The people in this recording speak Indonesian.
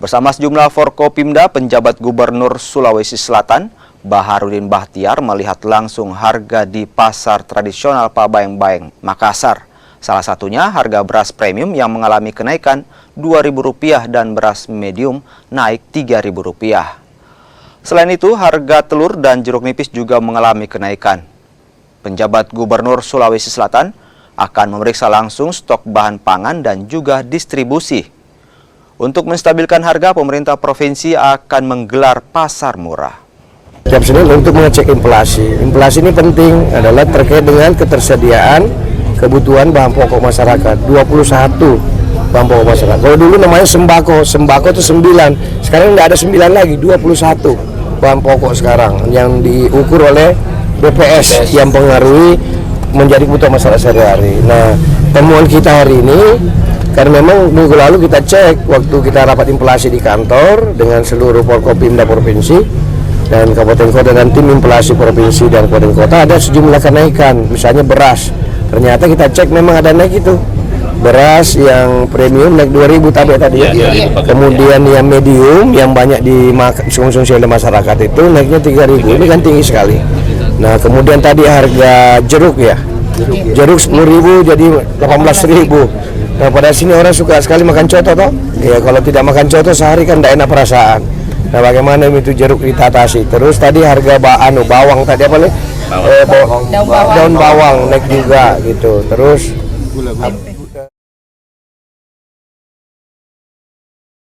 Bersama sejumlah Forkopimda, penjabat Gubernur Sulawesi Selatan, Baharudin Bahtiar melihat langsung harga di pasar tradisional Pabayang-Bayang, Makassar. Salah satunya harga beras premium yang mengalami kenaikan Rp2.000 dan beras medium naik Rp3.000. Selain itu, harga telur dan jeruk nipis juga mengalami kenaikan. Penjabat Gubernur Sulawesi Selatan akan memeriksa langsung stok bahan pangan dan juga distribusi. Untuk menstabilkan harga, pemerintah provinsi akan menggelar pasar murah. Tiap Senin untuk mengecek inflasi. Inflasi ini penting adalah terkait dengan ketersediaan kebutuhan bahan pokok masyarakat. 21 bahan pokok masyarakat. Kalau dulu namanya sembako, sembako itu 9. Sekarang tidak ada 9 lagi, 21 bahan pokok sekarang yang diukur oleh BPS yang pengaruhi menjadi kebutuhan masyarakat sehari-hari. Nah, temuan kita hari ini, karena memang minggu lalu kita cek waktu kita rapat inflasi di kantor dengan seluruh Forkopimda provinsi dan kabupaten kota dan tim inflasi provinsi dan kabupaten kota, ada sejumlah kenaikan. Misalnya beras, ternyata kita cek memang ada naik itu. Beras yang premium naik 2.000 tadi ya. Kemudian yang medium yang banyak dikonsumsi oleh masyarakat itu naiknya 3.000. Ini kan tinggi sekali. Nah, kemudian tadi harga jeruk ya. Jeruk 10.000 jadi 18.000. Nah, pada sini orang suka sekali makan coto toh. Ya, kalau tidak makan coto sehari kan tidak enak perasaan. Nah, bagaimana itu jeruk ditatasi. Terus tadi harga bawang tadi apa nih? Daun bawang naik juga gitu. Terus